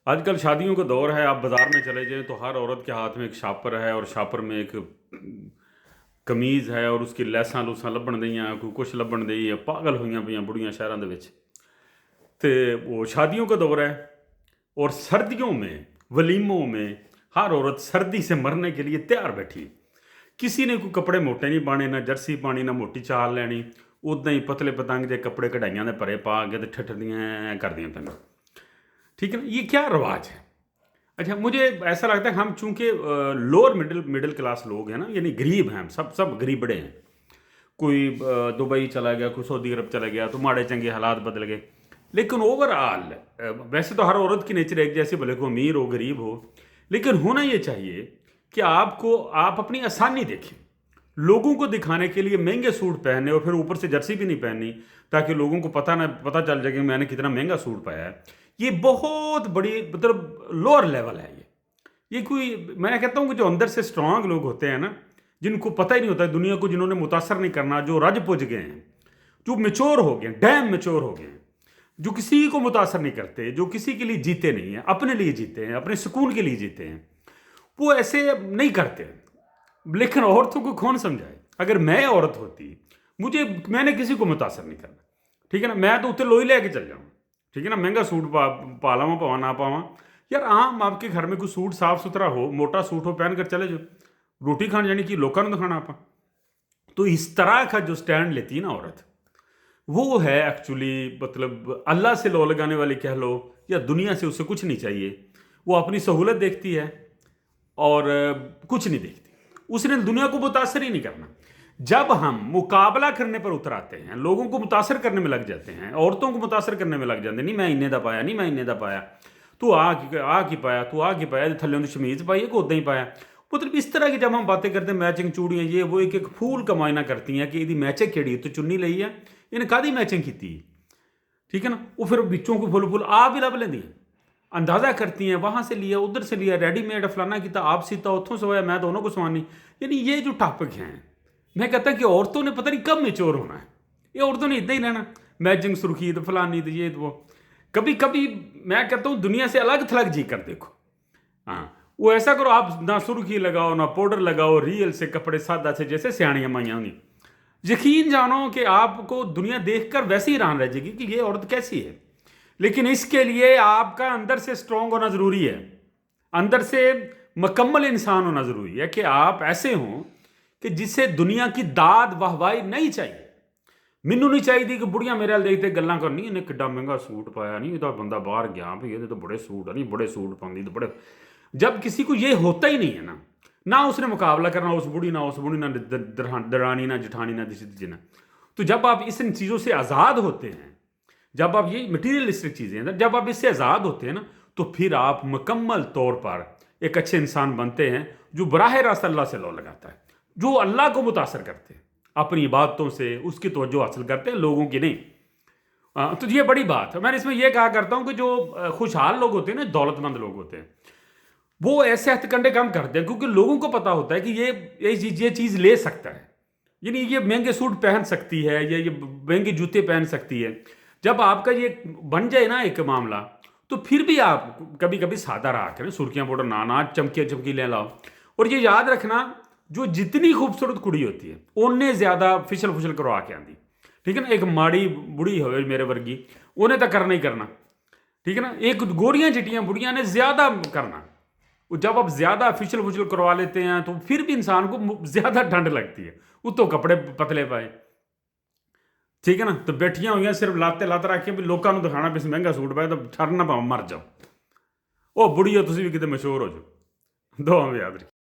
آج کل شادیوں کا دور ہے. آپ بازار میں چلے جائیں تو ہر عورت کے ہاتھ میں ایک شاپر ہے، اور شاپر میں ایک قمیض ہے، اور اس کی لیساں لوساں لبن دئیاں، کوئی کچھ لبن دئی ہے. پاگل ہوئیاں پہ بڑیاں شہراں دے وچ. تے وہ شادیوں کا دور ہے، اور سردیوں میں ولیموں میں ہر عورت سردی سے مرنے کے لیے تیار بیٹھی. کسی نے کوئی کپڑے موٹے نہیں پانے، نہ جرسی پانی، نہ موٹی چال لینی. ادا ہی پتلے پتنگ دے کپڑے کڑھائیاں دے پرے پا کے ٹھٹھدیاں کر دیاں پہ. ٹھیک ہے نا، یہ کیا رواج ہے؟ اچھا، مجھے ایسا لگتا ہے ہم چونکہ لوور مڈل کلاس لوگ ہیں نا، یعنی غریب ہیں، ہم سب غریب بڑے ہیں. کوئی دبئی چلا گیا، کوئی سعودی عرب چلا گیا، تو ماڑے چنگے حالات بدل گئے. لیکن اوور آل ویسے تو ہر عورت کی نیچر ایک جیسے، بھلے کو امیر ہو غریب ہو، لیکن ہونا یہ چاہیے کہ آپ اپنی آسانی دیکھیں. لوگوں کو دکھانے کے لیے مہنگے سوٹ پہنے، اور پھر اوپر سے جرسی بھی نہیں پہننی تاکہ لوگوں کو پتہ چل جائے کہ میں نے کتنا مہنگا سوٹ پایا ہے. یہ بہت بڑی مطلب لوور لیول ہے. یہ کوئی، میں کہتا ہوں کہ جو اندر سے اسٹرانگ لوگ ہوتے ہیں نا، جن کو پتہ ہی نہیں ہوتا ہے دنیا کو، جنہوں نے متاثر نہیں کرنا، جو رج پج گئے ہیں، جو میچور ہو گئے ہیں، ڈیم میچور ہو گئے ہیں، جو کسی کو متاثر نہیں کرتے، جو کسی کے لیے جیتے نہیں ہیں، اپنے لیے جیتے ہیں، اپنے سکون کے لیے جیتے ہیں، وہ ایسے نہیں کرتے. لیکن عورتوں کو کون سمجھائے؟ اگر میں عورت ہوتی، میں نے کسی کو متاثر نہیں کرنا. ٹھیک ہے نا، میں تو اتنے لوئی لے کے چل جاؤں. ٹھیک ہے نا، مہنگا سوٹ پا لاواں پاواں نہ پاواں. یار عام آپ کے گھر میں کوئی سوٹ صاف ستھرا ہو، موٹا سوٹ ہو، پہن کر چلے جاؤ. روٹی کھان جانی کی لوگوں نے دکھانا آپ. تو اس طرح کا جو سٹینڈ لیتی ہے نا عورت، وہ ہے ایکچولی مطلب اللہ سے لو لگانے والی کہہ لو، یا دنیا سے اسے کچھ نہیں چاہیے. وہ اپنی سہولت دیکھتی ہے اور کچھ نہیں دیکھتی. اس نے دنیا کو متاثر ہی نہیں کرنا. جب ہم مقابلہ کرنے پر اتر آتے ہیں، لوگوں کو متاثر کرنے میں لگ جاتے ہیں، عورتوں کو متاثر کرنے میں لگ جاتے ہیں، نہیں میں انہیں دا پایا، نہیں میں انہیں دا پایا، تو آ کی پایا، تو آ کی پایا، تھلے شمیز پائی ہے کہ ادا ہی پایا. مطلب اس طرح کی جب ہم باتیں کرتے ہیں، میچنگ چوڑیاں، یہ وہ ایک پھول کا معائنہ کرتی ہیں کہ یہ میچنگ کہڑی ہے، تو چنی لئی ہے، انہیں کادی میچنگ کی. ٹھیک ہے نا، وہ پھر بچوں کو پھول آپ ہی لب لیں، اندازہ کرتی ہیں، وہاں سے لیا، ادھر سے لیا، ریڈی میڈ فلانا کیتا، آپ سیتا اتوں سوایا، میں دونوں کو سوانی. یعنی یہ جو ٹاپک ہیں، میں کہتا کہ عورتوں نے پتہ نہیں کب میچور ہونا ہے. یہ عورتوں نے اتنا ہی رہنا، میچنگ سرخی تو فلانی تو یہ تو وہ. کبھی کبھی میں کہتا ہوں دنیا سے الگ تھلگ جی کر دیکھو. ہاں، وہ ایسا کرو، آپ نہ سرخی لگاؤ، نہ پاؤڈر لگاؤ، ریئل سے کپڑے سادہ سے، جیسے سیاڑیاں مائیاں ہونی. یقین جانو کہ آپ کو دنیا دیکھ کر ویسے ہی حیران رہ جائے گی کہ یہ عورت کیسی ہے. لیکن اس کے لیے آپ کا اندر سے اسٹرانگ ہونا ضروری ہے، اندر سے مکمل انسان ہونا ضروری ہے، کہ آپ ایسے ہوں کہ جس سے دنیا کی داد واہوائی نہیں چاہیے. مینوں نہیں چاہیے کہ بڑیاں میرے وال دیکھتے گلاں کرنی، انہیں کڈا مہنگا سوٹ پایا، نہیں یہ تو بندہ باہر گیا بھائی، یہ تو بڑے سوٹ، نہیں بڑے سوٹ پاندی تو بڑے. جب کسی کو یہ ہوتا ہی نہیں ہے نا، نہ اس نے مقابلہ کرنا اس بڑی، نہ درانی، نہ جٹھانی، نہ دسی جنا. تو جب آپ ان چیزوں سے آزاد ہوتے ہیں، جب آپ یہ مٹیریلسٹک چیزیں ہیں، جب آپ اس سے آزاد ہوتے ہیں نا، تو پھر آپ مکمل طور پر ایک اچھے انسان بنتے ہیں، جو براہ راست اللہ سے لو لگاتا ہے، جو اللہ کو متاثر کرتے ہیں اپنی عبادتوں سے، اس کی توجہ حاصل کرتے ہیں، لوگوں کی نہیں. تو یہ بڑی بات ہے. میں اس میں یہ کہا کرتا ہوں کہ جو خوشحال لوگ ہوتے ہیں نا، دولت مند لوگ ہوتے ہیں، وہ ایسے ہتھ کنڈے کم کرتے ہیں، کیونکہ لوگوں کو پتا ہوتا ہے کہ یہ چیز لے سکتا ہے. یعنی یہ مہنگے سوٹ پہن سکتی ہے، یا یہ مہنگے جوتے پہن سکتی ہے. جب آپ کا یہ بن جائے نا ایک معاملہ، تو پھر بھی آپ کبھی کبھی سادہ رہا کریں، سرخیاں پاؤڈر نہ چمکی لے لاؤ. اور یہ یاد رکھنا، جو جتنی خوبصورت کڑی ہوتی ہے انہیں زیادہ فشل کروا کے آندی. ٹھیک ہے نا، ایک ماڑی بڑی ہوئے میرے ورگی، انہیں تو کرنا ہی کرنا. ٹھیک ہے نا، ایک گوریاں چٹیاں بڑیاں نے زیادہ کرنا. جب آپ زیادہ فشل کروا لیتے ہیں تو پھر بھی انسان کو زیادہ ٹھنڈ لگتی ہے، وہ تو کپڑے پتلے پائے. ٹھیک ہے نا، تو بیٹھیاں ہوئی صرف لاتے رکھ کے بھی لوگوں کو دکھانا بھی مہنگا سوٹ پایا، تو ٹھر نہ پاؤ مر جاؤ. وہ بڑی ہو تسی بھی کتے مشہور ہو جاؤ. دعا میں یاد رکھیں.